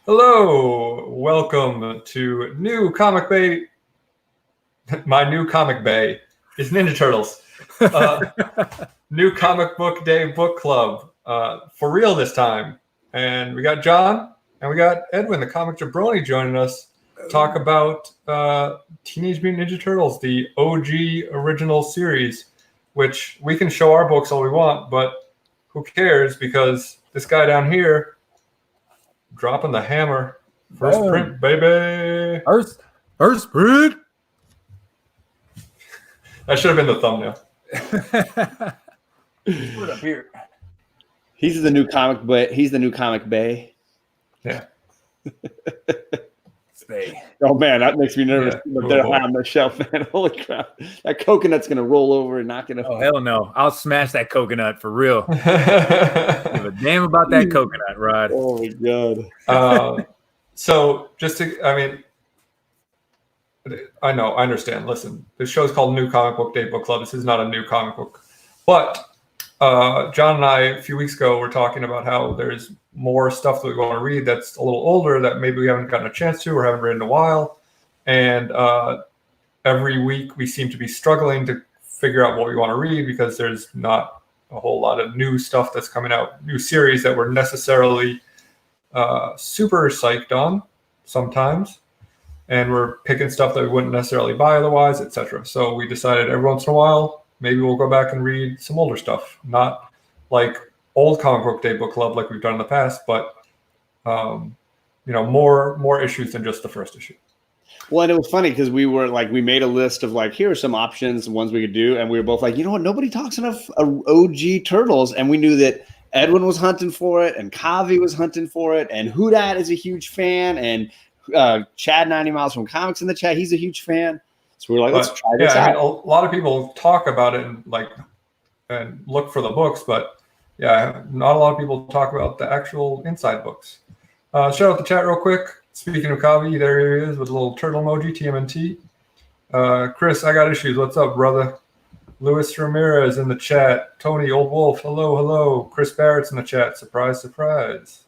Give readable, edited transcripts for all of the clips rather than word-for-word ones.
Hello, welcome to New Comic Bay. My new comic bay is Ninja Turtles. New Comic Book Day Book Club for real this time. And we got John and we got Edwin, the comic Jabroni, joining us to talk about Teenage Mutant Ninja Turtles, the OG original series, which we can show our books all we want, but who cares because this guy down here dropping the hammer. First print, baby. First print. That should have been the thumbnail. Put it up here. He's the new comic, but he's the new comic bay. Yeah. Bay. Oh man, that makes me nervous. Yeah. They're high on the shelf, man. Holy crap! That coconut's gonna roll over and not gonna. Oh hell no! I'll smash that coconut for real. Give a damn about that coconut, Rod. Oh my god. So just to, I know, I understand. Listen, this show is called New Comic Book Day Book Club. This is not a new comic book. But John and I, a few weeks ago, were talking about how there's more stuff that we want to read that's a little older that maybe we haven't gotten a chance to or haven't read in a while. And every week we seem to be struggling to figure out what we want to read because there's not a whole lot of new stuff that's coming out, new series that we're necessarily super psyched on sometimes. And we're picking stuff that we wouldn't necessarily buy otherwise, etc. So we decided every once in a while, maybe we'll go back and read some older stuff. Not like old Comic Book Day Book Club like we've done in the past, but more issues than just the first issue. Well, and it was funny because we made a list of here are some options and ones we could do, and we were both like, you know what, nobody talks enough OG Turtles, and we knew that Edwin was hunting for it, and Kavi was hunting for it, and Houdat is a huge fan, and Chad 90 Miles from Comics in the chat, he's a huge fan. So we were like, let's try this out. A lot of people talk about it and look for the books, but yeah, not a lot of people talk about the actual inside books. Shout out the chat real quick. Speaking of Kavi, there he is with a little turtle emoji, TMNT. Chris, I got issues. What's up, brother? Luis Ramirez in the chat. Tony, Old Wolf, hello. Chris Barrett's in the chat. Surprise, surprise.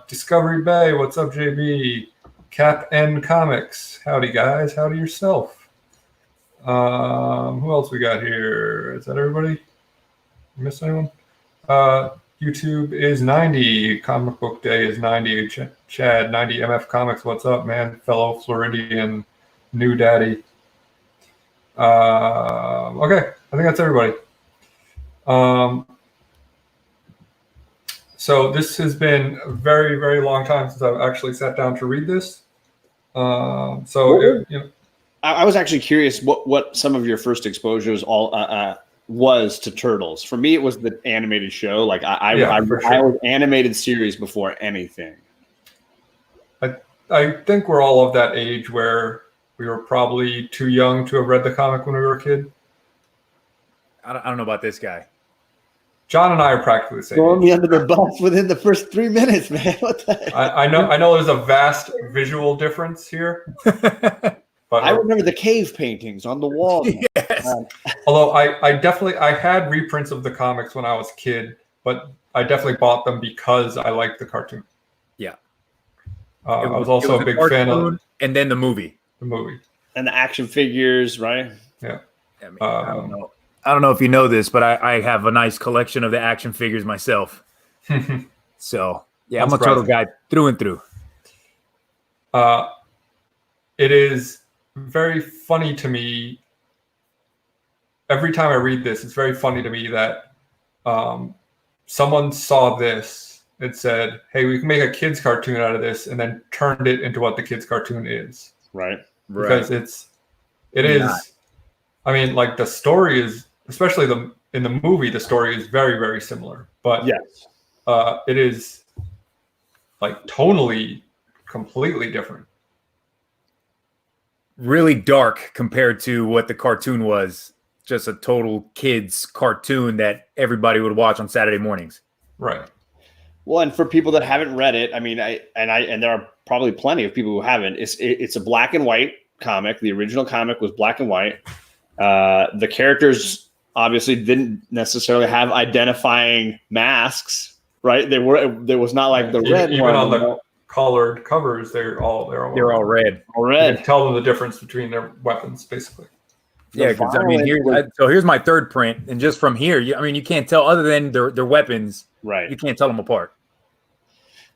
Discovery Bay, what's up, JB? Cap N Comics, howdy guys, howdy yourself. Who else we got here? Is that everybody? Miss anyone? YouTube is 90. Comic Book Day is 90. Chad 90 MF Comics, what's up, man? Fellow Floridian new daddy. Okay, I think that's everybody. So this has been a very, very long time since I've actually sat down to read this. I was actually curious what some of your first exposures was to Turtles. For me, it was the animated show. I was animated series before anything. I think we're all of that age where we were probably too young to have read the comic when we were a kid. I don't know about this guy. John and I are practically the same. Throwing me under the bus within the first 3 minutes, man. What the heck? I know there's a vast visual difference here. But I remember the cave paintings on the wall. Yes. Although I had reprints of the comics when I was a kid, but I definitely bought them because I liked the cartoon. Yeah. I was also a big fan of and then the movie. The movie. And the action figures, right? Yeah. I don't know. I don't know if you know this, but I have a nice collection of the action figures myself. So, yeah, I'm a turtle guy through and through. It is very funny to me. Every time I read this, it's very funny to me that someone saw this and said, hey, we can make a kid's cartoon out of this, and then turned it into what the kid's cartoon is. Right. Because it is. I mean, the story is, especially in the movie, the story is very, very similar. But yes, it is tonally completely different. Really dark compared to what the cartoon was. Just a total kids cartoon that everybody would watch on Saturday mornings. Right. Well, and for people that haven't read it, I mean, and there are probably plenty of people who haven't. It's a black and white comic. The original comic was black and white. The characters obviously didn't necessarily have identifying masks, right? There was not like the red even one. colored covers, they're all red. All You red. can tell them the difference between their weapons, basically. Yeah, because I mean, here's my third print, and just from here, you can't tell other than their weapons. Right. You can't tell them apart.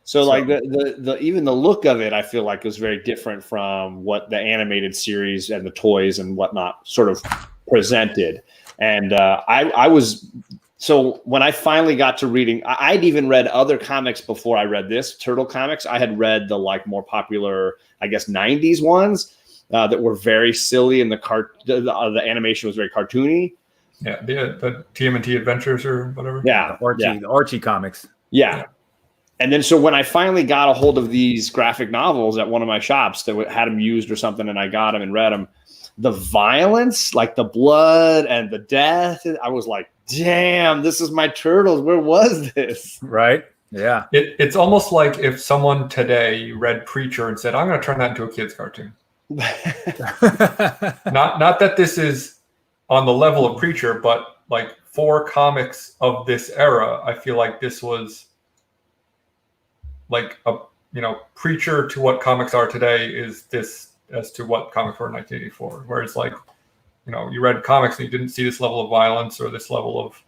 So like the even the look of it, I feel like was very different from what the animated series and the toys and whatnot sort of presented. And I was so when I finally got to reading, I'd even read other comics before I read this Turtle comics. I had read the like more popular, I guess, 90s ones that were very silly, and the animation was very cartoony. Yeah, the TMNT Adventures or whatever. Yeah, the Archie comics. Yeah. And then so when I finally got a hold of these graphic novels at one of my shops that had them used or something, and I got them and read them, the violence, like the blood and the death, I was like, damn, this is my Turtles. Where was this? Right. Yeah. It's almost like if someone today read Preacher and said, I'm going to turn that into a kid's cartoon. Not that this is on the level of Preacher, but like for comics of this era, I feel like this was like a Preacher to what comics are today is this as to what comics were in 1984. Whereas like, you read comics and you didn't see this level of violence or this level of,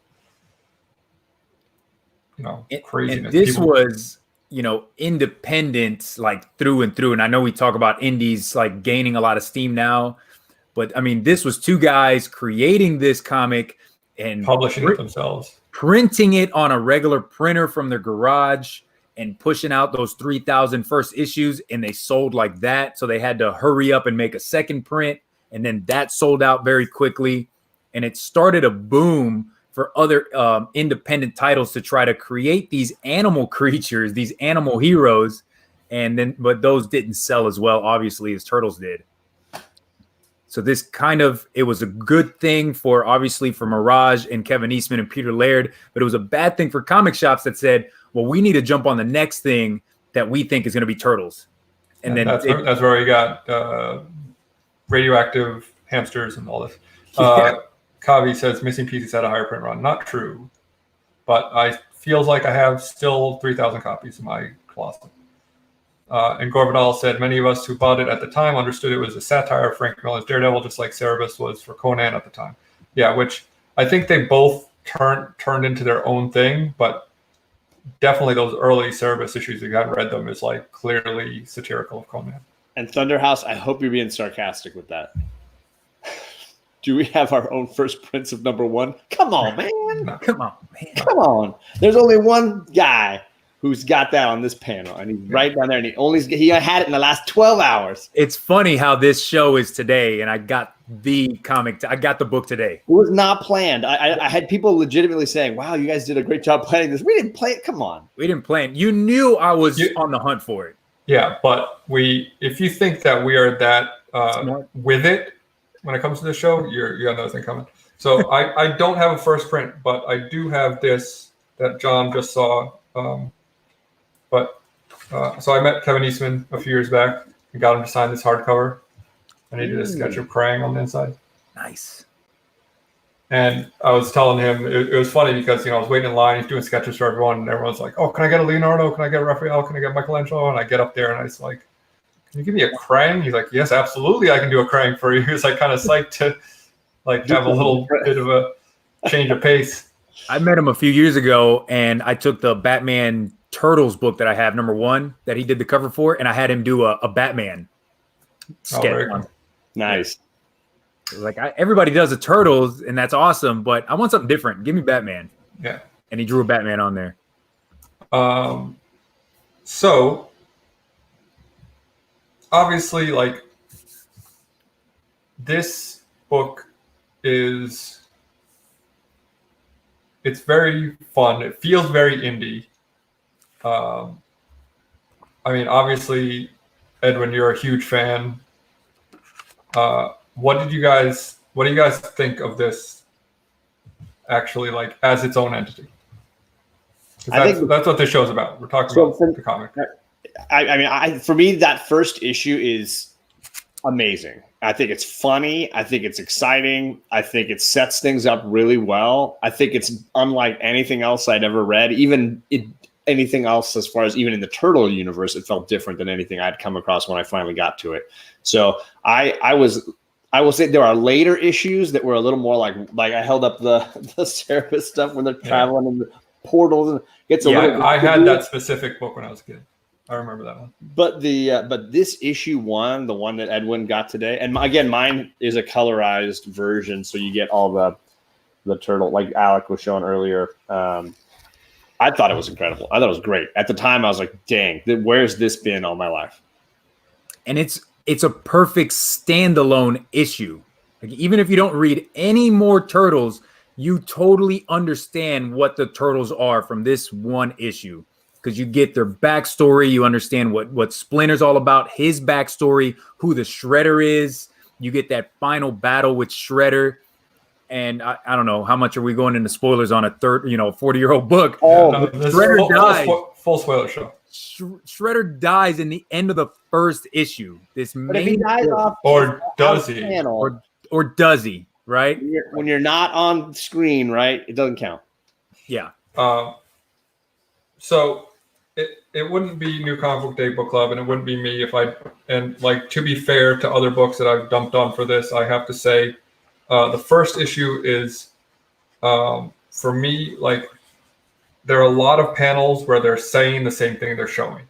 craziness. And this was, independent like through and through. And I know we talk about indies like gaining a lot of steam now, but I mean, this was two guys creating this comic and publishing it themselves, printing it on a regular printer from their garage, and pushing out those 3,000 first issues, and they sold like that. So they had to hurry up and make a second print, and then that sold out very quickly. And it started a boom for other independent titles to try to create these animal creatures, these animal heroes. But those didn't sell as well, obviously, as Turtles did. So this it was a good thing for Mirage and Kevin Eastman and Peter Laird, but it was a bad thing for comic shops that said, well, we need to jump on the next thing that we think is going to be Turtles. And then that's where you got radioactive hamsters and all this. Kavi says missing pieces had a higher print run. Not true, but I feels like I have still 3,000 copies in my closet. And Gorvidal said many of us who bought it at the time understood it was a satire of Frank Miller's Daredevil, just like Cerebus was for Conan at the time. Yeah, which I think they both turned into their own thing, but definitely those early Cerebus issues, if you haven't read them, is like clearly satirical of Conan. And Thunderhouse, I hope you're being sarcastic with that. Do we have our own first prints of #1? Come on, man. No, come on, man. Come on. There's only one guy who's got that on this panel, and he's right down there, and he had it in the last 12 hours. It's funny how this show is today, and I got the comic. I got the book today. It was not planned. I had people legitimately saying, wow, you guys did a great job planning this. We didn't play it. Come on. We didn't plan. You knew I was on the hunt for it. Yeah, but if you think that we are that with it when it comes to the show, you got another thing coming. So I don't have a first print, but I do have this that John just saw. So I met Kevin Eastman a few years back and got him to sign this hardcover. And he did a sketch of Krang on the inside. Nice. And I was telling him, it was funny because, I was waiting in line. He's doing sketches for everyone. And everyone's like, oh, can I get a Leonardo? Can I get a Raphael? Can I get Michelangelo? And I get up there and I was like, can you give me a Krang? He's like, yes, absolutely. I can do a Krang for you. He was like kind of psyched to like have a little bit of a change of pace. I met him a few years ago, and I took the Batman Turtles book that I have, #1, that he did the cover for, and I had him do a Batman sketch. Cool. Nice. Like everybody does the Turtles, and that's awesome, but I want something different. Give me Batman. Yeah. And he drew a Batman on there. So obviously, like, this book it's very fun. It feels very indie. I mean, obviously, Edwin, you're a huge fan. What do you guys think of this actually, like, as its own entity? That's what this show's about. We're talking about the comic. I mean, for me, that first issue is amazing. I think it's funny. I think it's exciting. I think it sets things up really well. I think it's unlike anything else I'd ever read. Even anything else as far as even in the Turtle universe. It felt different than anything I'd come across when I finally got to it. So I will say there are later issues that were a little more like I held up the Cerebus stuff when they're traveling in the portals, and it's a little. I had that specific book when I was a kid. I remember that one. But but this issue 1, the one that Edwin got today, and again, mine is a colorized version, so you get all the turtle, like Alec was showing earlier. I thought it was incredible. I thought it was great. At the time, I was like, dang, where's this been all my life? And it's a perfect standalone issue. Like, even if you don't read any more Turtles, you totally understand what the Turtles are from this one issue. Because you get their backstory, you understand what Splinter's all about, his backstory, who the Shredder is. You get that final battle with Shredder. And I don't know, how much are we going into spoilers on a 40-year-old book? Oh, Shredder dies. Full spoiler show. Shredder dies in the end of the first issue. But if he dies off, or does he? Or does he? Right? When you're not on screen, right? It doesn't count. Yeah. So it wouldn't be New Comic Book Day Book Club, and it wouldn't be me to be fair to other books that I've dumped on for this, I have to say the first issue is for me, like, there are a lot of panels where they're saying the same thing they're showing.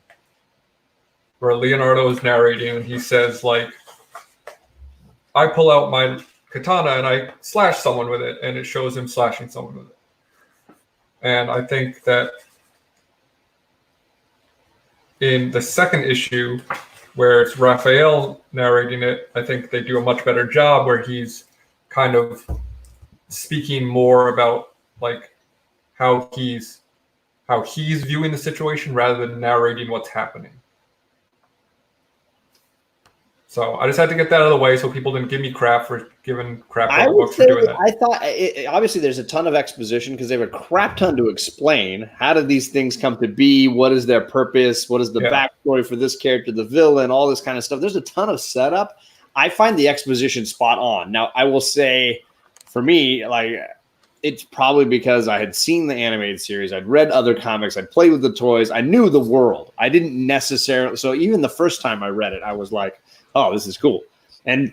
Where Leonardo is narrating and he says, like, I pull out my katana and I slash someone with it, and it shows him slashing someone with it. And I think that in the second issue, where it's Raphael narrating it, I think they do a much better job where he's kind of speaking more about, like, how he's viewing the situation rather than narrating what's happening. So I just had to get that out of the way so people didn't give me crap for giving crap on the books for doing that. I thought obviously there's a ton of exposition because they have a crap ton to explain. How did these things come to be? What is their purpose? What is the backstory for this character, the villain, all this kind of stuff? There's a ton of setup. I find the exposition spot on. Now, I will say, for me, like, it's probably because I had seen the animated series, I'd read other comics, I'd played with the toys, I knew the world. I didn't necessarily. So even the first time I read it, I was like, oh, this is cool. And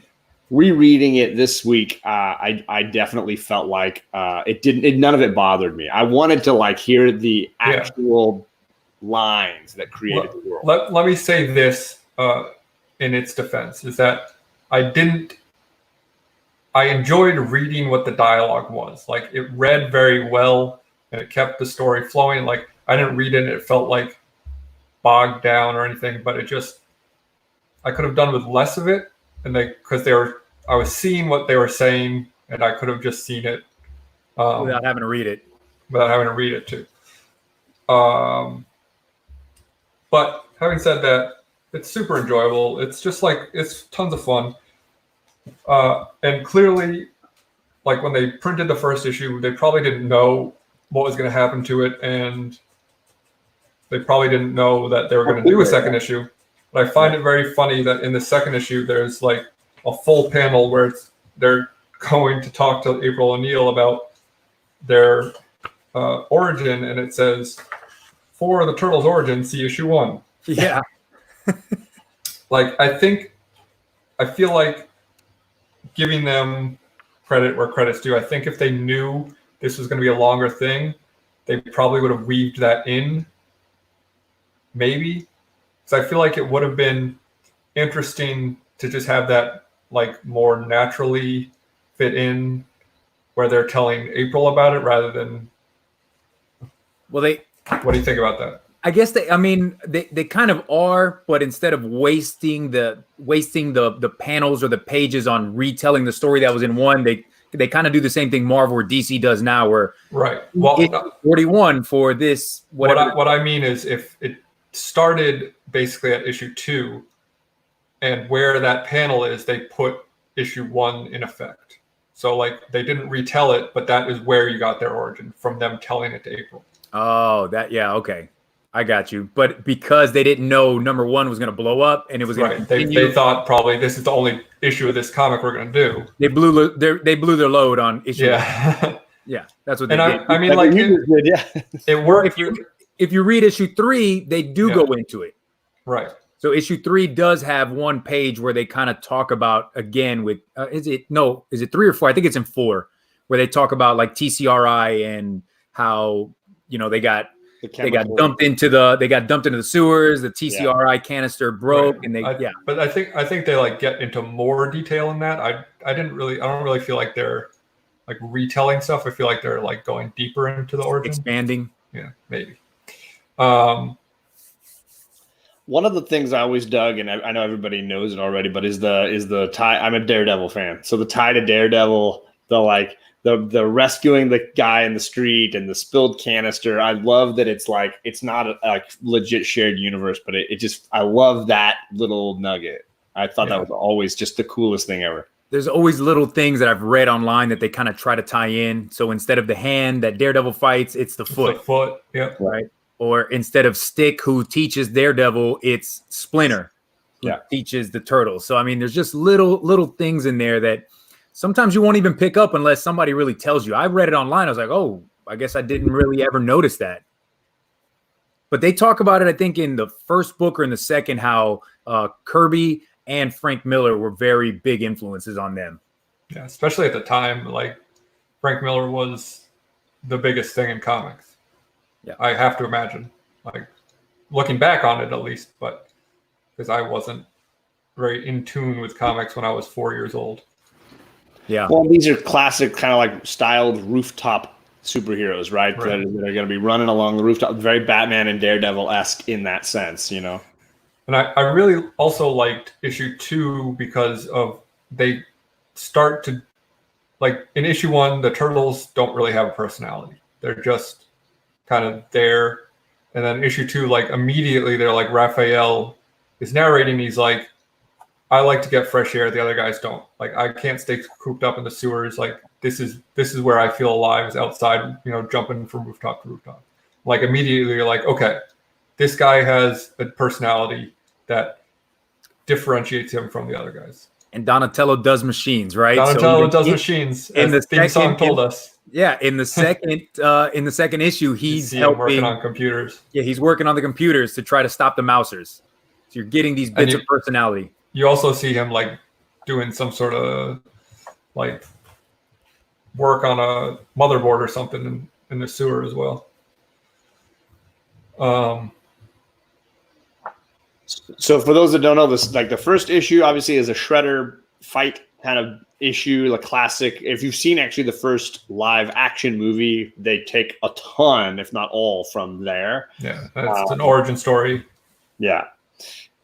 rereading it this week, I definitely felt like none of it bothered me. I wanted to, like, hear the actual lines that created the world. Let me say this in its defense, is that I enjoyed reading what the dialogue was. Like, it read very well and it kept the story flowing. Like, I didn't read it and it felt like bogged down or anything, but I could have done with less of it, and I was seeing what they were saying, and I could have just seen it without having to read it. Without having to read it too. But having said that, it's super enjoyable. It's just like, it's tons of fun. And clearly, like, when they printed the first issue, they probably didn't know what was going to happen to it, and they probably didn't know that they were going to do a second issue. But I find it very funny that in the second issue, there's, like, a full panel where they're going to talk to April O'Neil about their origin, and it says, for the Turtles' origin, see issue 1. Yeah. Like, I feel like giving them credit where credit's due. I think if they knew this was going to be a longer thing, they probably would have weaved that in, maybe. Because I feel like it would have been interesting to just have that, like, more naturally fit in where they're telling April about it rather than. Well, what do you think about that? I guess they kind of are, but instead of wasting the panels or the pages on retelling the story that was in one, they kind of do the same thing Marvel or DC does now, where right. Well, 41 for this. Whatever. What I mean is, if it started basically at issue 2, and where that panel is, they put issue 1 in effect. So, like, they didn't retell it, but that is where you got their origin, from them telling it to April. Oh, okay. I got you. But because they didn't know number 1 was going to blow up and it was going to continue. They thought probably this is the only issue of this comic we're going to do. They blew their load on issue 1. Yeah. Yeah, that's what they did. I mean, like, it worked. if you read issue 3, they do go into it. Right. So issue 3 does have one page where they kind of talk about, again, with is it 3 or 4? I think it's in 4, where they talk about like TCRI and how they got dumped into the sewers. The TCRI canister broke, right. and But I think they like get into more detail in that. I don't really feel like they're like retelling stuff. I feel like they're like going deeper into the origin, expanding. Yeah, maybe. One of the things I always dug, and I know everybody knows it already, but is the tie. I'm a Daredevil fan, so the tie to Daredevil, the rescuing the guy in the street and the spilled canister. I love that it's not a legit shared universe, but I love that little nugget. I thought that was always just the coolest thing ever. There's always little things that I've read online that they kind of try to tie in. So instead of the hand that Daredevil fights, it's the foot. The foot, yeah. Right. Or instead of Stick, who teaches Daredevil, it's Splinter, who teaches the Turtle. So, I mean, there's just little things in there that sometimes you won't even pick up unless somebody really tells you. I read it online. I was like, oh, I guess I didn't really ever notice that. But they talk about it, I think, in the first book or in the second, how Kirby and Frank Miller were very big influences on them. Yeah, especially at the time, like Frank Miller was the biggest thing in comics. Yeah, I have to imagine, like looking back on it at least, but because I wasn't very in tune with comics when I was 4 years old. Yeah. Well, these are classic kind of like styled rooftop superheroes, right? That are going to be running along the rooftop, very Batman and Daredevil-esque in that sense, And I really also liked issue 2 because they start to, like in issue 1, the Turtles don't really have a personality. They're just kind of there. And then issue 2, like immediately they're like, Raphael is narrating. He's like, I like to get fresh air. The other guys don't. Like, I can't stay cooped up in the sewers. Like, this is where I feel alive, is outside, jumping from rooftop to rooftop. Like immediately you're like, okay, this guy has a personality that differentiates him from the other guys. And Donatello does machines, right? Donatello does machines. And the theme song told us. Yeah, in the second issue, he's working on computers. Yeah, he's working on the computers to try to stop the Mousers. So you're getting these bits of personality. You also see him like doing some sort of like work on a motherboard or something in the sewer as well. So for those that don't know this, like the first issue obviously is a Shredder fight kind of issue, like classic. If you've seen actually the first live action movie, they take a ton, if not all, from there. Yeah, that's an origin story. Yeah.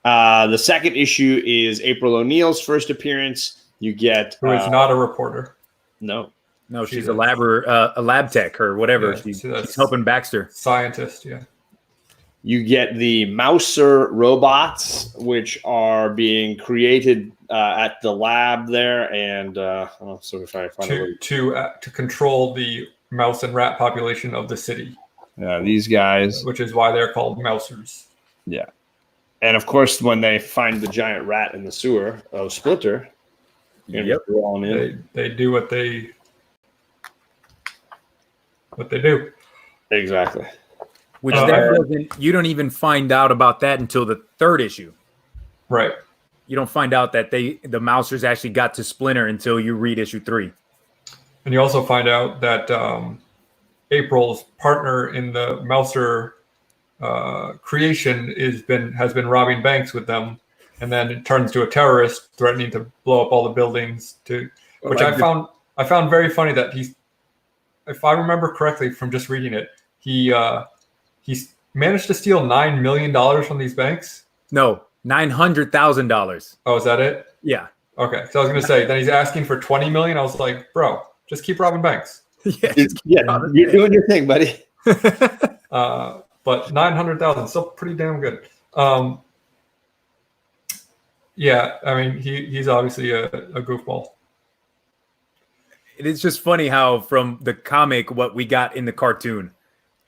The second issue is April O'Neil's first appearance. You get who is not a reporter. No, she's a lab tech or whatever. Yeah, she's helping Baxter. Scientist, yeah. You get the Mouser robots, which are being created at the lab there, and so if I find to control the mouse and rat population of the city. Yeah, these guys, which is why they're called Mousers. Yeah, and of course, when they find the giant rat in the sewer of Splinter, they do what they do. Exactly. Which you don't even find out about that until the third issue. Right. You don't find out that the Mousers actually got to Splinter until you read issue 3. And you also find out that April's partner in the Mouser creation has been robbing banks with them, and then it turns to a terrorist threatening to blow up all the buildings. Which I found very funny that if I remember correctly from just reading it, he's managed to steal $9 million from these banks. No, $900,000. Oh, is that it? Yeah. Okay, so I was going to say, then he's asking for $20 million. I was like, bro, just keep robbing banks. You're doing your thing, buddy. But 900,000, still pretty damn good. Yeah, I mean, he's obviously a goofball. It is just funny how from the comic, what we got in the cartoon,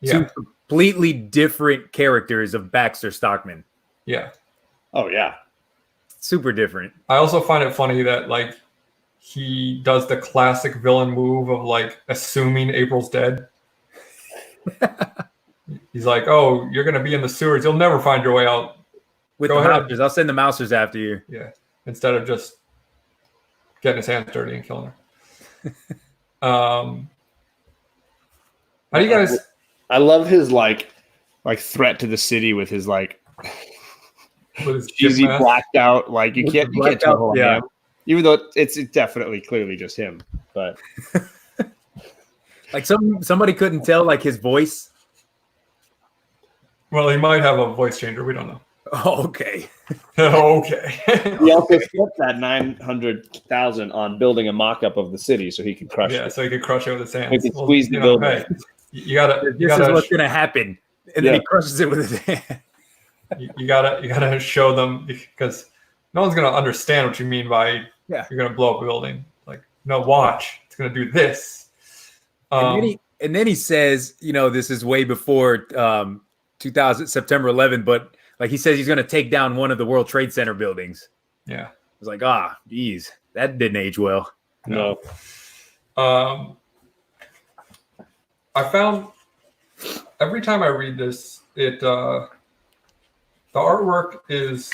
two completely different characters of Baxter Stockman. Yeah. Oh yeah. Super different. I also find it funny that like he does the classic villain move of like assuming April's dead. he's like, "Oh, you're gonna be in the sewers. You'll never find your way out." With Go the ahead. mousers, I'll send the mousers after you. Yeah, instead of just getting his hands dirty and killing her. How do you guys? I love his like threat to the city with his like With his cheesy gym mask? blacked out. Like you can't tell who I yeah. am, even though it's definitely clearly just him. But Like somebody couldn't tell like his voice. Well, he might have a voice changer. We don't know. Oh, okay. Okay. he also spent that 900,000 on building a mock-up of the city so he could crush Yeah, it. so he could crush it with his hands. He could squeeze the building. Hey, you gotta. This is what's gonna happen, and then Yeah. he crushes it with his hand. You gotta show them because no one's gonna understand what you mean by Yeah. you're gonna blow up a building. Like, no, watch. It's gonna do this. And then he says, this is way before 2000 September 11th, but like he says he's going to take down one of the World Trade Center buildings. Yeah. I was like, geez, that didn't age well. No. I found every time I read this, the artwork is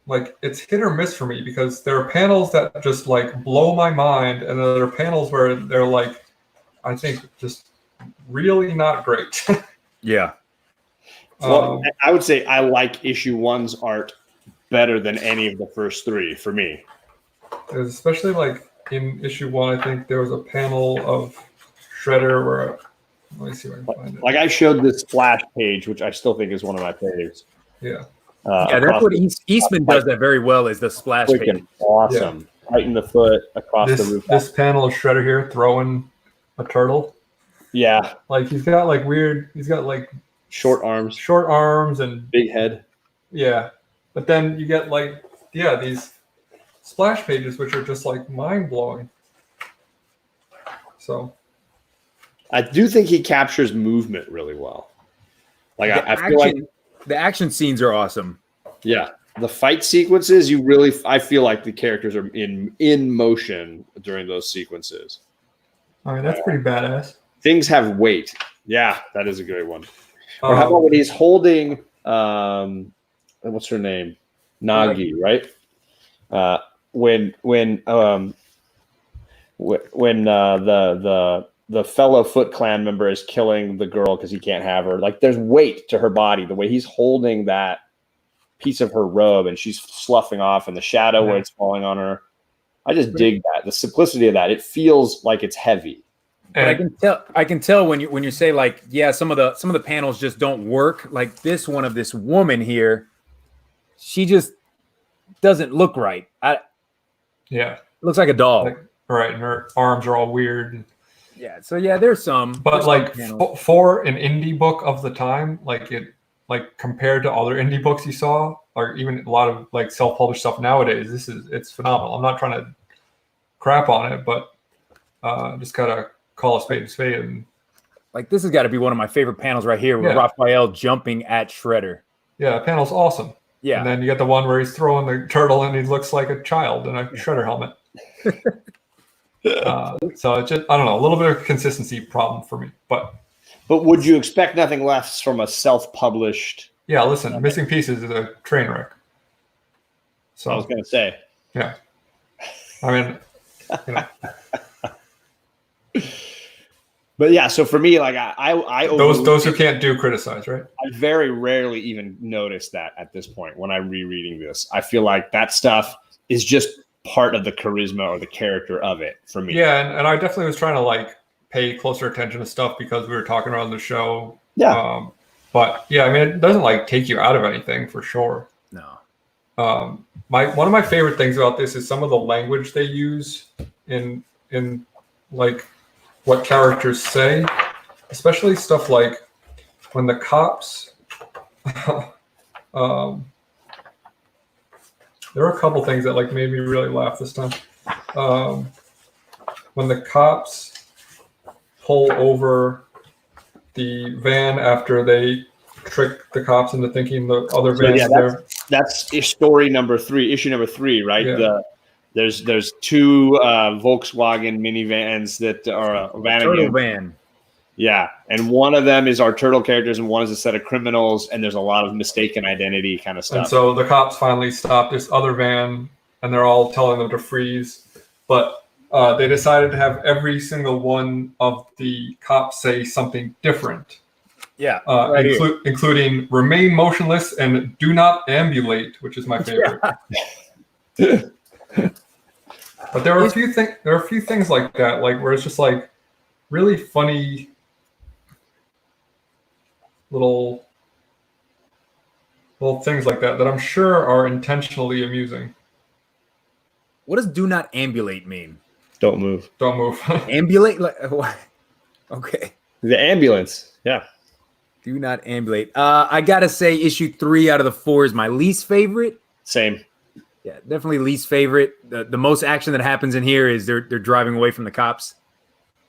like it's hit or miss for me because there are panels that just like blow my mind, and there are panels where they're like, I think just really not great. Yeah. Well, I would say I like issue 1's art better than any of the first 3 for me. Especially like in issue 1, I think there was a panel of Shredder where let me see if I can find it. Like I showed this splash page, which I still think is one of my faves. Yeah. That's what Eastman does that very well is the splash page. Freaking awesome. Right in the foot across the roof. This panel of Shredder here throwing a turtle. Yeah. Like he's got like Short arms. And Big head. yeah. But then you get like, these splash pages, which are just like mind blowing. So I do think he captures movement really well. Like I feel like the action scenes are awesome. Yeah. The fight sequences, I feel like the characters are in motion during those sequences. I mean, that's pretty badass. Things have weight. Yeah, that is a good one. Or how about when he's holding what's her name? Nagi, right? When the fellow Foot Clan member is killing the girl because he can't have her. Like there's weight to her body. The way he's holding that piece of her robe and she's sloughing off in the shadow where it's falling on her. I just dig that. The simplicity of that. It feels like it's heavy. But I can tell when you say like, some of the panels just don't work. Like this one of this woman here, she just doesn't look right. It looks like a doll. Right, and her arms are all weird. Yeah, so there's some. But like for an indie book of the time, like compared to other indie books you saw, or even a lot of like self-published stuff nowadays, it's phenomenal. I'm not trying to crap on it, but just gotta call a spade, and like this has got to be one of my favorite panels right here with Raphael jumping at Shredder. Yeah, that panel's awesome. Yeah, and then you get the one where he's throwing the turtle and he looks like a child in a Shredder helmet. So it's just, I don't know, a little bit of consistency problem for me, but would you expect nothing less from a self-published? Yeah, listen, Missing Pieces is a train wreck. So I was going to say, yeah, I mean, But yeah, so for me, like I those who can't do criticize, right? I very rarely even notice that at this point when I'm rereading this. I feel like that stuff is just part of the charisma or the character of it for me. Yeah, and I definitely was trying to like pay closer attention to stuff because we were talking around the show. Yeah. But yeah, I mean, it doesn't like take you out of anything for sure. No. One of my favorite things about this is some of the language they use in like what characters say, especially stuff like when the cops. There are a couple things that like made me really laugh this time. When the cops pull over the van after they trick the cops into thinking the other van is there. That's issue number 3, right? Yeah. There's two Volkswagen minivans that are a van. Turtle van. Yeah, and one of them is our turtle characters, and one is a set of criminals, and there's a lot of mistaken identity kind of stuff. And so the cops finally stop this other van, and they're all telling them to freeze. But they decided to have every single one of the cops say something different. Yeah, including remain motionless and do not ambulate, which is my favorite. Yeah. But there are a few things like that, like where it's just like really funny little things like that I'm sure are intentionally amusing. What does do not ambulate mean? Don't move. Don't move. Ambulate? Like what? Okay. The ambulance. Yeah. Do not ambulate. I gotta say, issue 3 out of the 4 is my least favorite. Same. Yeah, definitely least favorite. The most action that happens in here is they're driving away from the cops,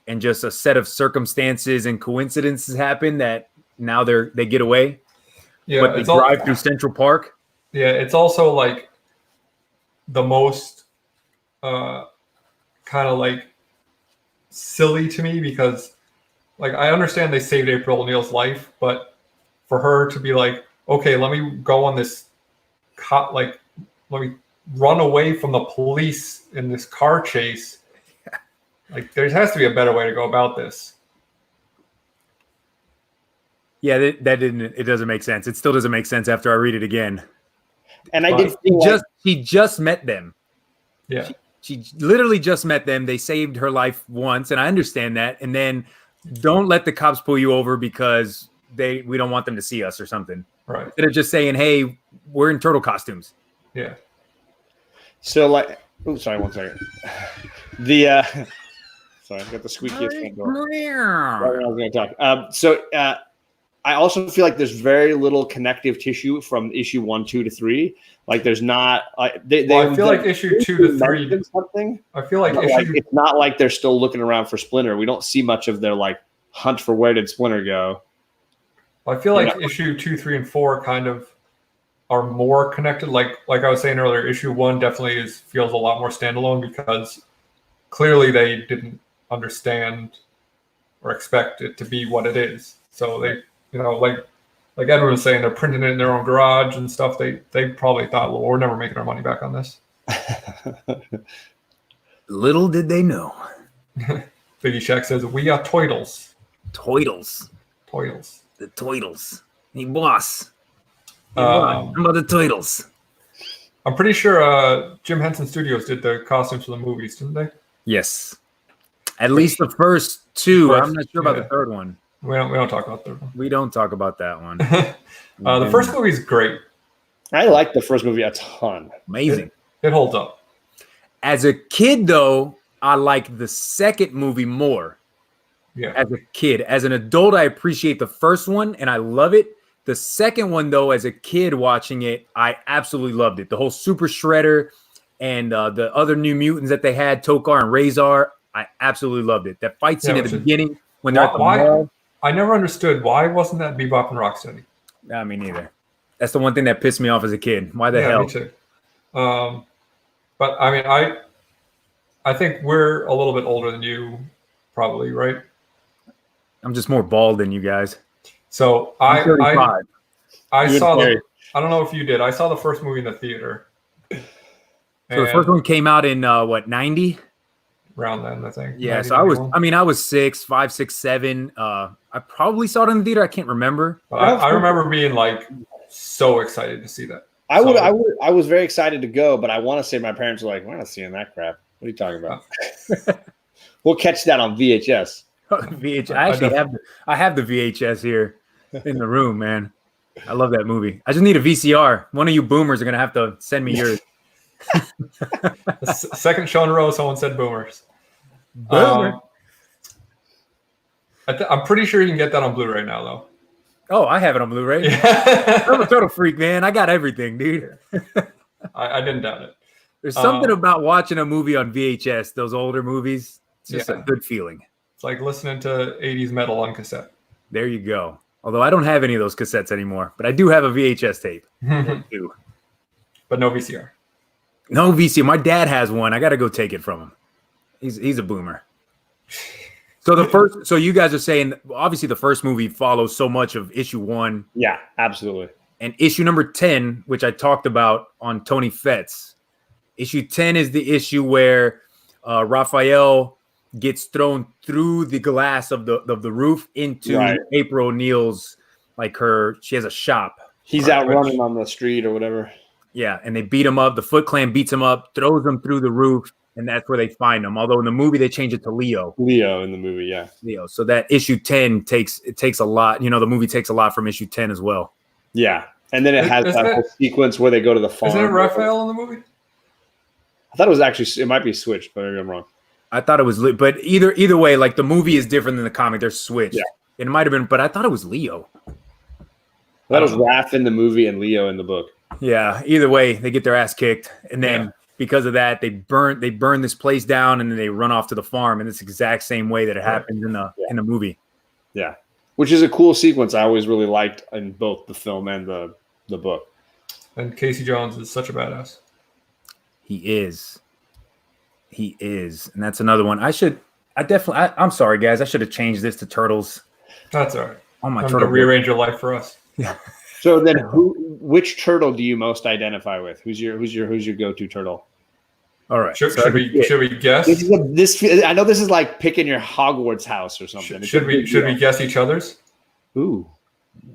and just a set of circumstances and coincidences happen that now they get away. Yeah, but they drive through Central Park. Yeah, it's also like the most kind of like silly to me because like I understand they saved April O'Neil's life, but for her to be like, okay, let me go on this let me run away from the police in this car chase. Like there has to be a better way to go about this. Yeah, it doesn't make sense. It still doesn't make sense after I read it again. And I did feel she just met them. Yeah. She literally just met them. They saved her life once, and I understand that. And then don't let the cops pull you over because we don't want them to see us or something. Right. Instead of just saying, hey, we're in turtle costumes. Yeah. So like, oh, sorry, one second. Sorry, I got the squeakiest front door. Right when I was going to talk. I also feel like there's very little connective tissue from issue 1, 2 to 3. Like there's not. I feel like issue 2 to 3 something. I feel like it's not like they're still looking around for Splinter. We don't see much of their like hunt for where did Splinter go. I feel like issue 2, 3, and 4 kind of are more connected. Like I was saying earlier, issue 1 definitely feels a lot more standalone because clearly they didn't understand or expect it to be what it is. So they, like Edward was saying, they're printing it in their own garage and stuff. They probably thought, well, we're never making our money back on this. Little did they know. Biggie Shack says, we are toidles. Toidles. The toidles. Hey, boss. How about the toidles? I'm pretty sure Jim Henson Studios did the costumes for the movies, didn't they? Yes. At least the first 2. I'm not sure about the third one. We don't talk about the third one. We don't talk about that one. The first movie is great. I like the first movie a ton. Amazing. It holds up. As a kid, though, I like the second movie more. Yeah. As a kid. As an adult, I appreciate the first one, and I love it. The second one, though, as a kid watching it, I absolutely loved it. The whole Super Shredder and the other New Mutants that they had, Tokar and Razor, I absolutely loved it. That fight scene at the beginning when they're at the mall. I never understood why wasn't that Bebop and Rocksteady? Nah, me neither. That's the one thing that pissed me off as a kid. Why the hell? Me too. But I mean, I think we're a little bit older than you, probably, right? I'm just more bald than you guys. So I saw I don't know if you did. I saw the first movie in the theater. So the first one came out in 90? Around then, I think. Yeah, so I was 5, 6, 7. I probably saw it in the theater. I can't remember. I remember being like so excited to see that. I was very excited to go, but I want to say my parents were like, "We're not seeing that crap. What are you talking about?" We'll catch that on VHS. VHS. I have the VHS here in the room, man. I love that movie. I just need a VCR. One of you boomers are gonna have to send me yours. The second show in a row, someone said boomers. Boomer. I'm pretty sure you can get that on Blu-ray now, though. Oh, I have it on Blu-ray. Yeah. I'm a total freak, man. I got everything, dude. I didn't doubt it. There's something about watching a movie on VHS, those older movies. It's just a good feeling. It's like listening to 80s metal on cassette. There you go. Although I don't have any of those cassettes anymore, but I do have a VHS tape. But no VCR. No VCR. My dad has one. I got to go take it from him. He's a boomer. So you guys are saying obviously the first movie follows so much of issue 1. Yeah, absolutely. And issue number 10, which I talked about on Tony Fetz. Issue 10 is the issue where Raphael gets thrown through the glass of the roof into April O'Neil's, she has a shop. He's out running on the street or whatever. Yeah, and they beat him up. The Foot Clan beats him up, throws him through the roof, and that's where they find him. Although in the movie they change it to Leo. Leo in the movie, yeah. Leo. So that issue 10 takes a lot. The movie takes a lot from issue 10 as well. Yeah, and then it has that whole sequence where they go to the farm. Isn't it Raphael in the movie? I thought it was actually, it might be switched, but maybe I'm wrong. I thought it was, but either way, the movie is different than the comic. They're switched. Yeah. It might have been, but I thought it was Leo. That was Raph in the movie and Leo in the book. Yeah. Either way, they get their ass kicked, and then because of that, they burn this place down, and then they run off to the farm, and it's the exact same way that it happens in the movie. Yeah, which is a cool sequence. I always really liked in both the film and the book. And Casey Jones is such a badass. He is, and that's another one. I'm sorry, guys. I should have changed this to Turtles. That's all right. Oh my! I'm going to rearrange your life for us. Yeah. So then, which turtle do you most identify with? Who's your go-to turtle? All right. Should we guess? I know this is like picking your Hogwarts house or something. Should we guess each other's? Ooh. I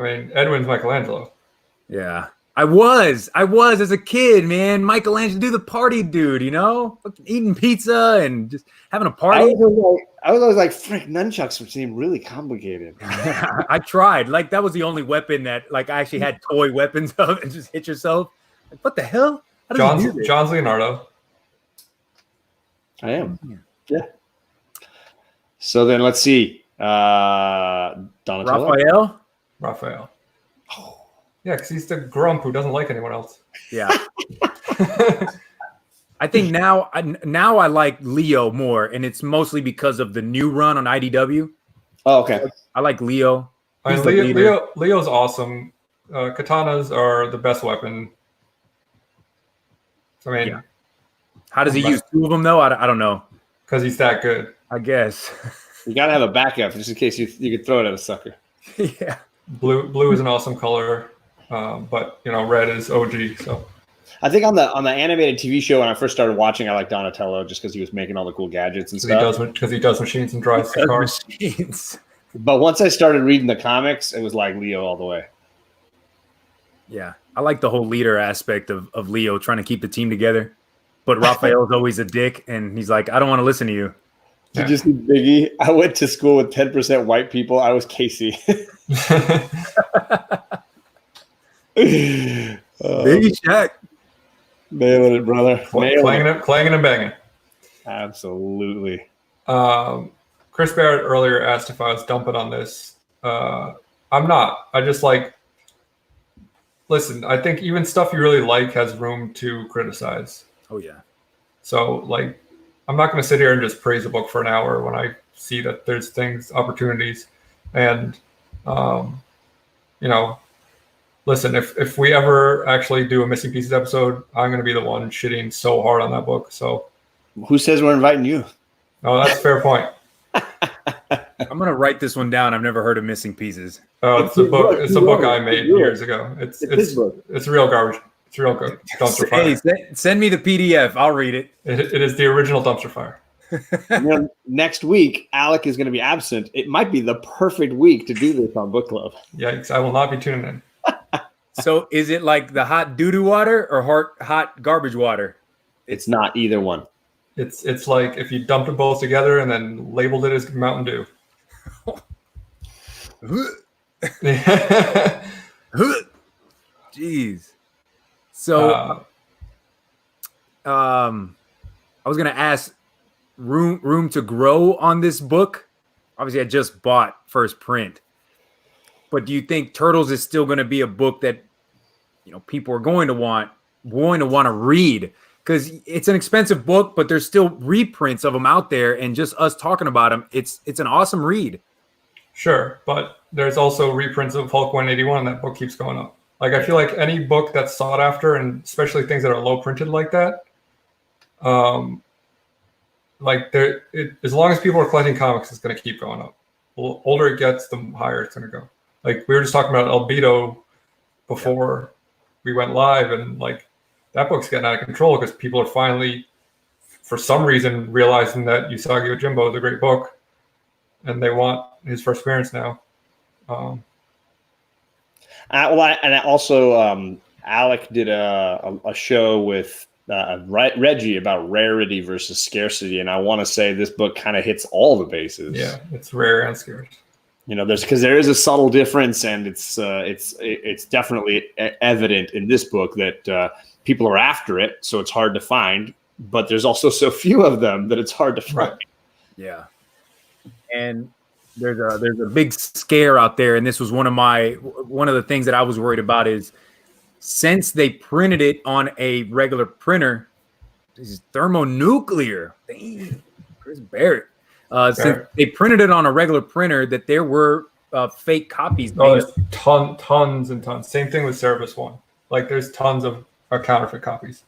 mean, Edwin's Michelangelo. Yeah. I was as a kid, man. Michelangelo, do the party dude, eating pizza and just having a party. I was always like, frick, nunchucks would seem really complicated. I tried. That was the only weapon that I actually had toy weapons of and just hit yourself. What the hell? John's Leonardo. I am. Yeah. So then let's see. Donatello. Raphael. Oh. Yeah, because he's the grump who doesn't like anyone else. Yeah. I think now I like Leo more, and it's mostly because of the new run on IDW. Oh, okay. I like Leo. Leo's awesome. Katanas are the best weapon. I mean, yeah. How does he use 2 of them though? I don't know. Because he's that good. I guess. You gotta have a backup just in case you could throw it at a sucker. Yeah. Blue is an awesome color, but red is OG. So. I think on the animated TV show when I first started watching, I liked Donatello just because he was making all the cool gadgets and stuff. Because he does machines and drives the cars. But once I started reading the comics, it was like Leo all the way. Yeah, I like the whole leader aspect of Leo trying to keep the team together. But Raphael's always a dick, and he's like, I don't want to listen to you. Did you see Biggie? I went to school with 10% white people. I was Casey. Biggie Shaq. Nailing it, brother. Clanging and banging. Absolutely. Chris Barrett earlier asked if I was dumping on this. I'm not. I just listen, I think even stuff you really like has room to criticize. Oh, yeah. So, I'm not going to sit here and just praise a book for an hour when I see that there's opportunities. And, listen, if we ever actually do a Missing Pieces episode, I'm going to be the one shitting so hard on that book. So, who says we're inviting you? Oh, that's a fair point. I'm going to write this one down. I've never heard of Missing Pieces. Oh, it's a book. It's a book I made years ago. It's real garbage. It's real good. Dumpster fire. Hey, send me the PDF. I'll read it. It is the original dumpster fire. Next week, Alec is going to be absent. It might be the perfect week to do this on book club. Yikes! I will not be tuning in. So, is it like the hot doo-doo water or hot garbage water? It's not either one. It's like if you dumped them both together and then labeled it as Mountain Dew. Jeez. So, I was gonna ask room to grow on this book. Obviously, I just bought first print, but do you think Turtles is still going to be a book that people are going to want to read? Because it's an expensive book, but there's still reprints of them out there, and just us talking about them, it's an awesome read. Sure, but there's also reprints of Hulk 181, and that book keeps going up. I feel like any book that's sought after, and especially things that are low printed like that, like as long as people are collecting comics, it's going to keep going up. The older it gets, the higher it's going to go. Like we were just talking about Albedo before we went live, and like that book's getting out of control because people are finally, for some reason, realizing that Usagi Yojimbo is a great book, and they want his first appearance now. Alec did a show with Reggie about rarity versus scarcity, and I want to say this book kind of hits all the bases. Yeah, it's rare and scarce. You know, there is a subtle difference, and it's definitely evident in this book that people are after it, so it's hard to find. But there's also so few of them that it's hard to find. Right. Yeah, and there's a big scare out there, and this was one of the things that I was worried about is since they printed it on a regular printer, this is thermonuclear. Dang, Chris Barrett. Since they printed it on a regular printer, that there were fake copies. Oh, there's tons and tons. Same thing with Cerebus One. Like there's tons of counterfeit copies.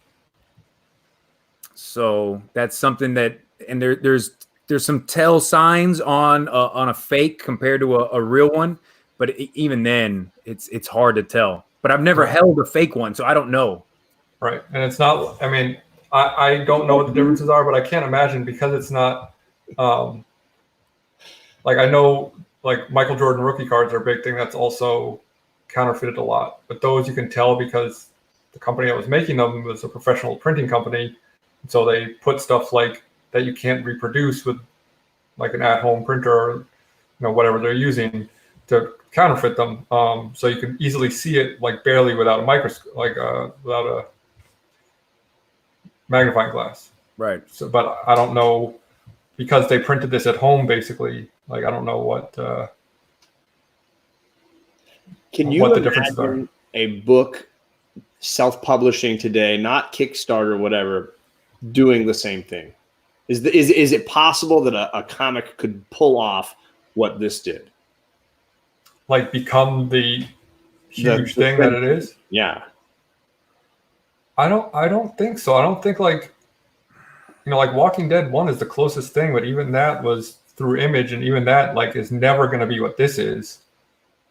So that's something that, and there's some tell signs on a fake compared to a real one, but even then, it's hard to tell. But I've never held a fake one, so I don't know. Right, and it's not. I mean, I don't know what the differences are, but I can't imagine because it's not. Like I know, like Michael Jordan rookie cards are a big thing. That's also counterfeited a lot, but those you can tell because the company that was making them was a professional printing company, so they put stuff like that you can't reproduce with like an at-home printer or whatever they're using to counterfeit them. So you can easily see it like barely without a microscope, like without a magnifying glass. Right. So, but I don't know because they printed this at home basically. Like I don't know what. Can you imagine a book self-publishing today, not Kickstarter, whatever, doing the same thing? Is it possible that a comic could pull off what this did? Like become the huge thing that it is? Yeah. I don't think so. I don't think like Walking Dead 1 is the closest thing, but even that was through Image, and even that like is never going to be what this is.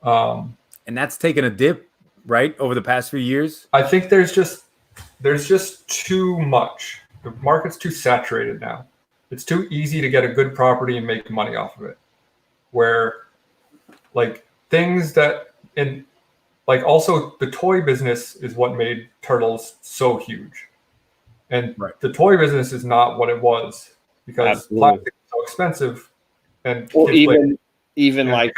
And that's taken a dip, right, over the past few years. I think there's just too much. The market's too saturated now. It's too easy to get a good property and make money off of it. Where like things that also the toy business is what made Turtles so huge. And the toy business is not what it was because plastic is so expensive. And even like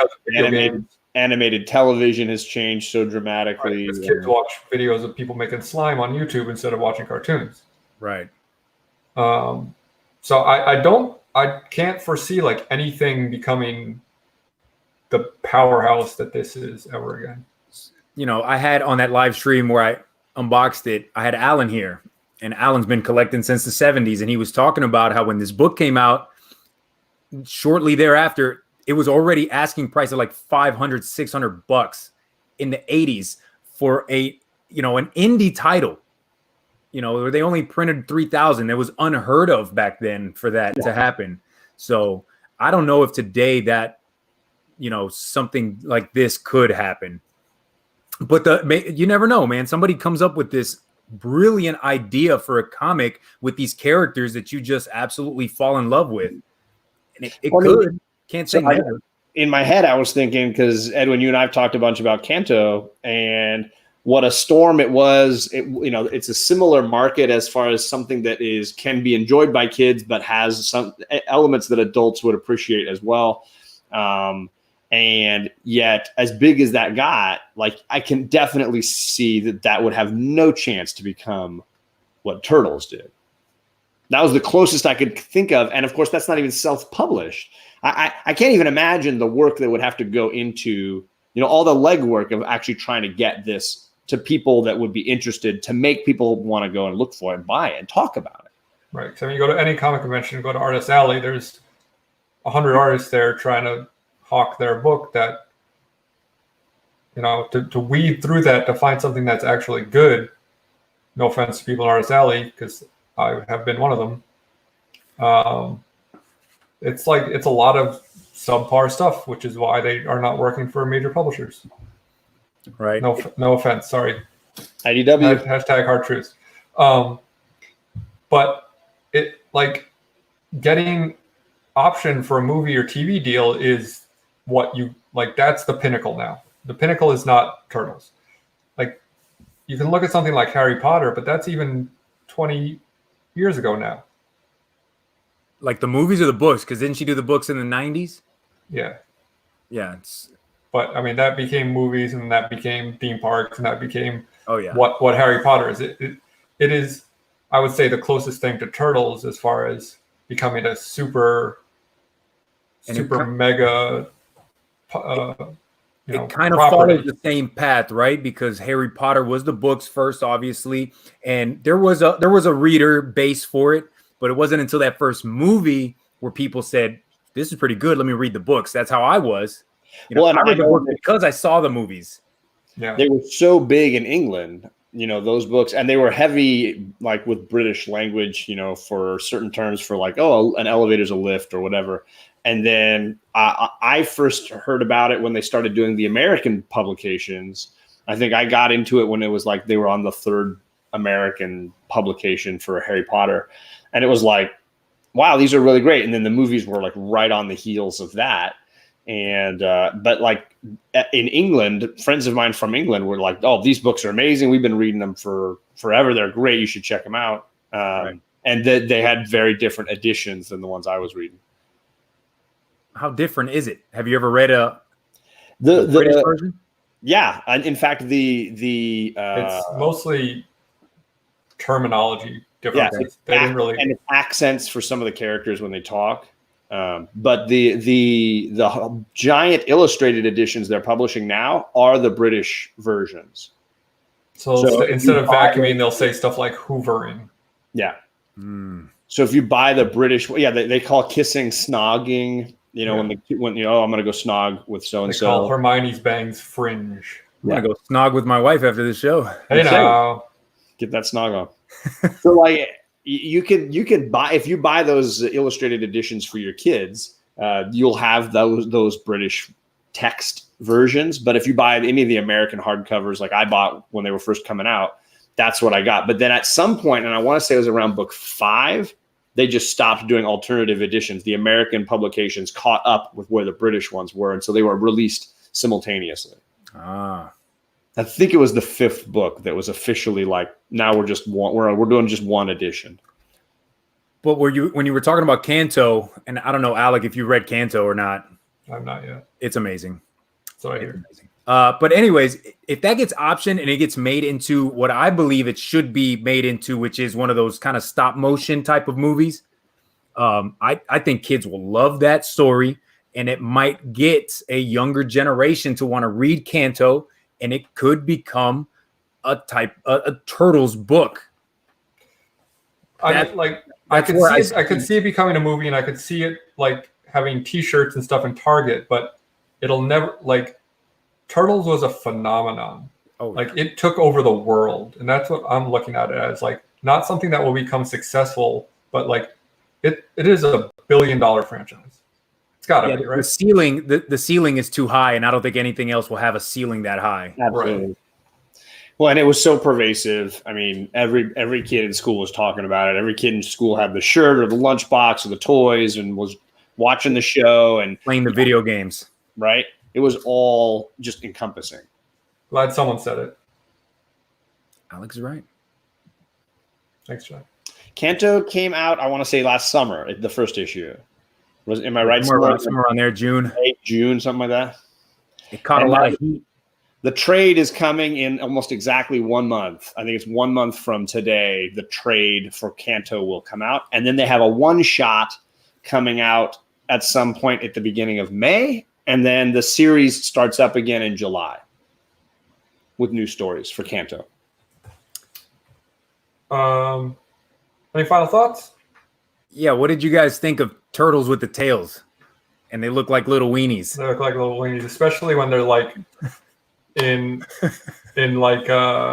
animated television has changed so dramatically. Right, kids watch videos of people making slime on YouTube instead of watching cartoons. Right. So I can't foresee like anything becoming the powerhouse that this is ever again. I had on that live stream where I unboxed it, I had Alan here, and Alan's been collecting since the 70s. And he was talking about how when this book came out, shortly thereafter, it was already asking price of like $500, $600 in the 80s for an indie title. Where they only printed 3,000. It was unheard of back then for that to happen. So I don't know if today that, something like this could happen. But you never know, man. Somebody comes up with this brilliant idea for a comic with these characters that you just absolutely fall in love with. And it could. Can't say never. In my head, I was thinking, because Edwin, you and I have talked a bunch about Kanto and what a storm it was. It's a similar market as far as something that can be enjoyed by kids, but has some elements that adults would appreciate as well. And yet, as big as that got, like I can definitely see that would have no chance to become what Turtles did. That was the closest I could think of, and of course, that's not even self-published. I can't even imagine the work that would have to go into all the legwork of actually trying to get this to people that would be interested, to make people want to go and look for it and buy it and talk about it. Right. So when you go to any comic convention, go to Artist Alley, there's 100 artists there trying to hawk their book that, to weed through that to find something that's actually good. No offense to people in Artist Alley, because I have been one of them. It's a lot of subpar stuff, which is why they are not working for major publishers. Right. No offense. Sorry. IDW. Hashtag hard truths. But it getting option for a movie or TV deal is what you like. That's the pinnacle now. The pinnacle is not Turtles. Like, you can look at something like Harry Potter, but that's even 20 years ago now. Like the movies or the books? Because didn't she do the books in the 90s? Yeah. Yeah. But I mean, that became movies, and that became theme parks, and that became what Harry Potter is. It is, I would say, the closest thing to Turtles as far as becoming a super mega. It kind of follows the same path, right? Because Harry Potter was the books first, obviously, and there was a reader base for it, but it wasn't until that first movie where people said, "This is pretty good. Let me read the books." That's how I was. I read the books because I saw the movies. Yeah, they were so big in England, those books, and they were heavy, like with British language, for certain terms, for like, oh, an elevator's a lift or whatever. And then I first heard about it when they started doing the American publications. I think I got into it when it was like they were on the third American publication for Harry Potter. And it was like, wow, these are really great. And then the movies were like right on the heels of that. And but like in England, friends of mine from England were like, oh, these books are amazing. We've been reading them for forever. They're great. You should check them out. Right. And they had very different editions than the ones I was reading. How different is it? Have you ever read the British version? Yeah, and in fact, the it's mostly terminology differences. They didn't really, and it's accents for some of the characters when they talk. But the giant illustrated editions they're publishing now are the British versions. So instead of vacuuming, they'll say stuff like hoovering. Yeah. So if you buy the British, they call kissing snogging. When I'm going to go snog with so and so. They call Hermione's bangs fringe. I'm gonna go snog with my wife after the show. Hey, now get that snog on. So like you can buy, if you buy those illustrated editions for your kids, you'll have those British text versions. But if you buy any of the American hardcovers, like I bought when they were first coming out, that's what I got. But then at some point, and I want to say it was around book 5. They just stopped doing alternative editions. The American publications caught up with where the British ones were, and so they were released simultaneously. I think it was the 5th book that was officially like, now we're doing just one edition. But when you were talking about Kanto, and I don't know, Alec, if you read Kanto or not. I'm not yet. It's amazing. So I hear. But anyways, if that gets optioned and it gets made into what I believe it should be made into, which is one of those kind of stop motion type of movies, I think kids will love that story, and it might get a younger generation to want to read Kanto, and it could become a Turtles book. I could see it becoming a movie, and I could see it like having T-shirts and stuff in Target, but it'll never like. Turtles was a phenomenon. Like it took over the world, and that's what I'm looking at it as. Like not something that will become successful, but like it is a $1 billion franchise. It's got to be, right? The ceiling is too high, and I don't think anything else will have a ceiling that high. Absolutely. Right. Well, and it was so pervasive. I mean, every kid in school was talking about it. Every kid in school had the shirt or the lunchbox or the toys, and was watching the show and playing the video games. Right. It was all just encompassing. Glad someone said it. Alex is right. Thanks, John. Kanto came out, I want to say last summer, the first issue. Am I right? Somewhere around there, June. June, something like that. It caught a lot of heat. The trade is coming in almost exactly 1 month. I think it's 1 month from today. The trade for Kanto will come out. And then they have a one-shot coming out at some point at the beginning of May. And then the series starts up again in July with new stories for Kanto. Any final thoughts? Yeah, what did you guys think of Turtles with the tails? And they look like little weenies. They look like little weenies, especially when they're like in like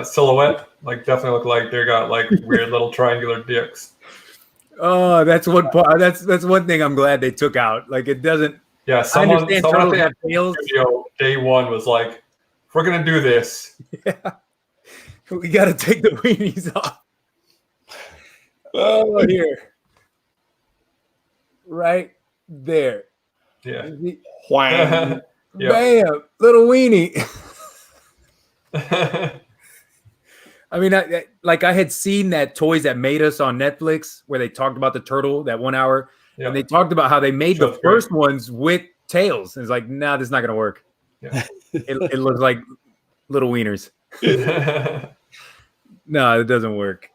silhouette. Like definitely look like they got like weird little triangular dicks. Oh, that's one part. That's one thing I'm glad they took out. Like it doesn't. Yeah, I someone understand at turtles the have tails. studio day one was like, if we're gonna do this, We got to take the weenies off. Oh, here, right there. yeah. Whang. Bam, little weenie. I mean, I had seen that Toys That Made Us on Netflix where they talked about the turtle that 1 hour, and they talked about how they made the first ones with tails. And it's like, nah, this is not gonna work. Yeah. It looks like little wieners. No, it doesn't work.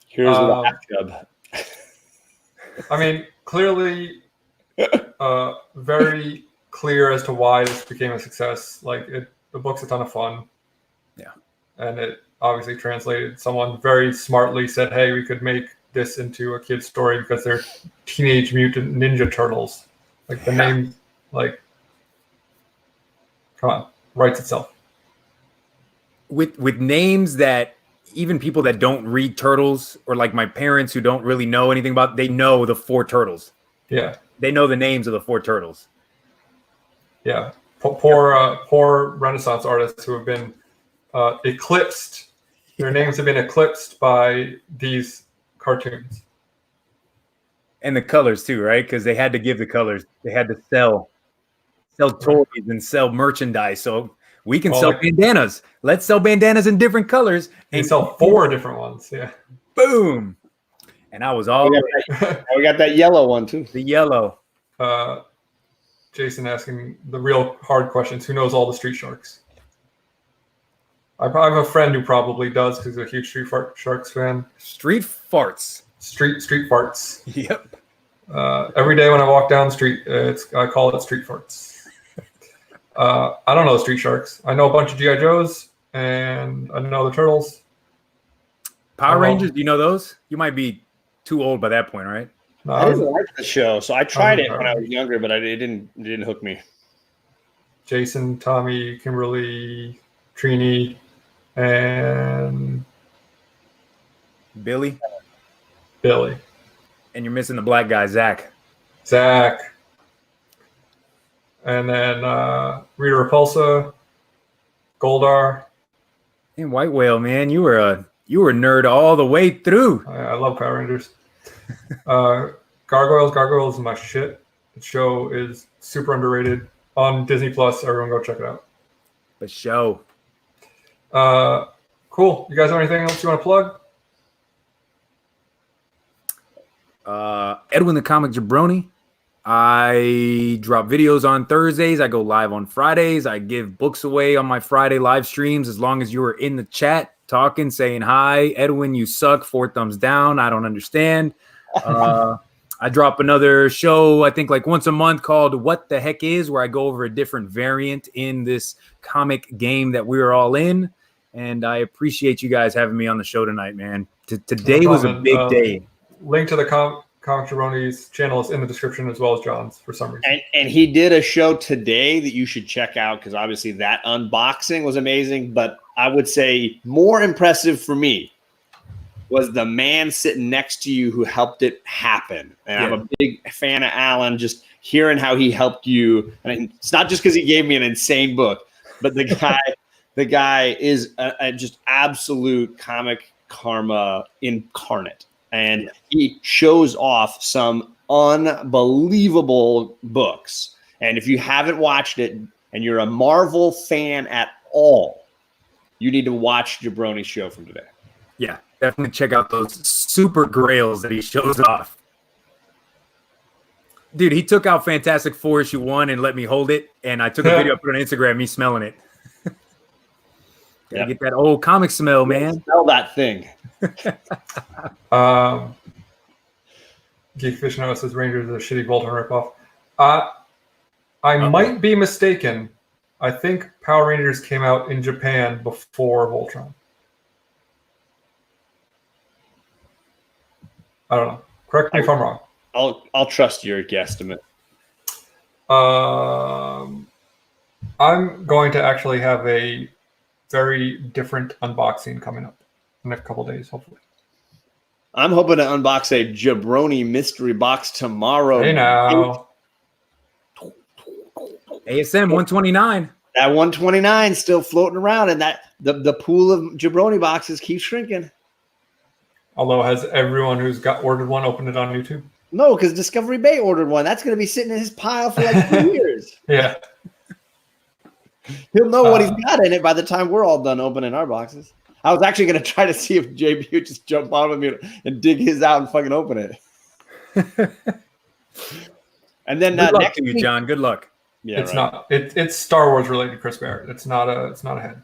Here's the half cub. I mean, clearly, very clear as to why this became a success. Like the book's a ton of fun. Yeah. And it obviously translated. Someone very smartly said, hey, we could make this into a kid's story because they're Teenage Mutant Ninja Turtles. Like the name, like, come on, writes itself. With names that even people that don't read Turtles or like my parents who don't really know anything about, they know the 4 turtles. Yeah. They know the names of the 4 turtles. Yeah. Poor Renaissance artists who have been eclipsed. Their names have been eclipsed by these cartoons. And the colors too, right? Because they had to give the colors. They had to sell toys and sell merchandise. So we can sell bandanas. Let's sell bandanas in different colors. And sell 4 different ones. Yeah. Boom. And I was all we got that yellow one too. The yellow. Jason asking the real hard questions. Who knows all the Street Sharks? I have a friend who probably does because he's a huge Street Sharks fan. Street farts. Street farts. Yep. Every day when I walk down the street, I call it street farts. I don't know the Street Sharks. I know a bunch of G.I. Joes, and I know the Turtles. Power Rangers, do you know those? You might be too old by that point, right? No, I didn't like the show, so I tried it when I was younger, but it didn't hook me. Jason, Tommy, Kimberly, Trini, and Billy. And you're missing the black guy, Zach. And then Rita Repulsa, Goldar. And White Whale, man, you were a nerd all the way through. I love Power Rangers. Gargoyles is my shit. The show is super underrated on Disney Plus. Everyone go check it out. The show. Cool. You guys have anything else you want to plug? Edwin the Comic Jabroni. I drop videos on Thursdays. I go live on Fridays. I give books away on my Friday live streams as long as you are in the chat talking, saying hi. Edwin, you suck. 4 thumbs down. I don't understand. I drop another show, I think like once a month called What the Heck Is, where I go over a different variant in this comic game that we are all in. And I appreciate you guys having me on the show tonight, man. Today was a big day. Link to the Comic Jabroni's channel is in the description as well as John's for some reason. And he did a show today that you should check out because obviously that unboxing was amazing. But I would say more impressive for me was the man sitting next to you who helped it happen. And I'm a big fan of Alan, just hearing how he helped you. And it's not just because he gave me an insane book, but the guy is a just absolute comic karma incarnate. And he shows off some unbelievable books. And if you haven't watched it and you're a Marvel fan at all, you need to watch Jabroni's show from today. Yeah, definitely check out those super grails that he shows off. Dude, he took out Fantastic Four issue 1 and let me hold it. And I took a video, put it on Instagram, me smelling it. Gotta get that old comic smell, man. Smell that thing. Geek Fish Noah says Rangers is a shitty Voltron ripoff. I might be mistaken. I think Power Rangers came out in Japan before Voltron. I don't know. Correct me if I'm wrong. I'll trust your guesstimate. I'm going to actually have a very different unboxing coming up in a couple days, hopefully. I'm hoping to unbox a Jabroni mystery box tomorrow. Hey now. ASM 129. That 129 still floating around, and that the pool of Jabroni boxes keeps shrinking. Although, has everyone who's got ordered one opened it on YouTube? No, because Discovery Bay ordered one. That's going to be sitting in his pile for like 2 years. Yeah. He'll know what he's got in it by the time we're all done opening our boxes. I was actually going to try to see if JB would just jump on with me and dig his out and fucking open it. And then Good luck next to you, week, John. Good luck. yeah, It's right. not. It's Star Wars related, Chris Barrett. It's not a head.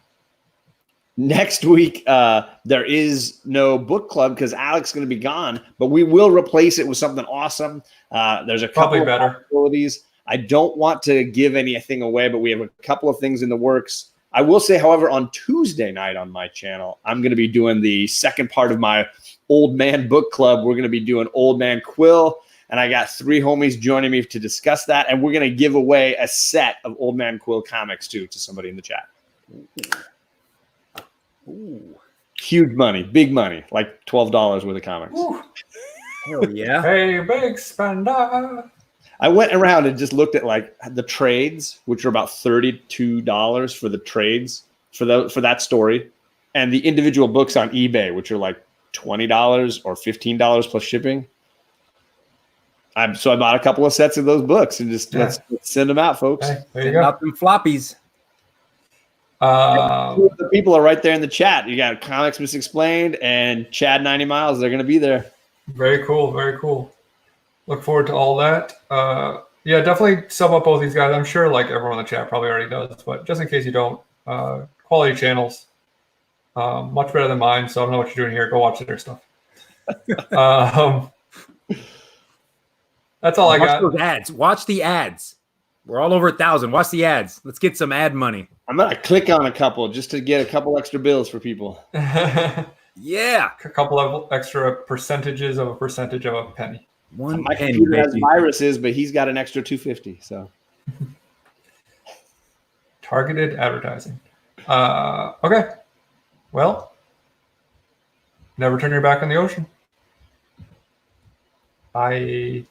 Next week, there is no book club because Alex is going to be gone, but we will replace it with something awesome. There's a couple Probably of better. possibilities. I don't want to give anything away, but we have a couple of things in the works. I will say, however, on Tuesday night on my channel, I'm going to be doing the second part of my Old Man Book Club. We're going to be doing Old Man Quill, and I got 3 homies joining me to discuss that, and we're going to give away a set of Old Man Quill comics, too, to somebody in the chat. Ooh. Huge money, big money, like $12 worth of comics. Ooh. Hell yeah. Hey, big spender. I went around and just looked at like the trades, which are about $32 for the trades for that story, and the individual books on eBay, which are like $20 or $15 plus shipping. So I bought a couple of sets of those books and just let's send them out, folks. Hey, there you Send go. out them floppies. The people are right there in the chat. You got Comics Misexplained and Chad 90 Miles. They're going to be there. Very cool. Very cool. Look forward to all that. Yeah, definitely sub up both these guys. I'm sure like everyone in the chat probably already does, but just in case you don't, quality channels, much better than mine. So I don't know what you're doing here. Go watch their stuff. That's all I Watch got. those ads. Watch the ads. We're all over 1,000. Watch the ads. Let's get some ad money. I'm going to click on a couple just to get a couple extra bills for people. Yeah. A couple of extra percentages of a percentage of a penny. One My penny, computer has baby. viruses, but he's got an extra 250. So Targeted advertising. Okay. Well, never turn your back on the ocean. Bye.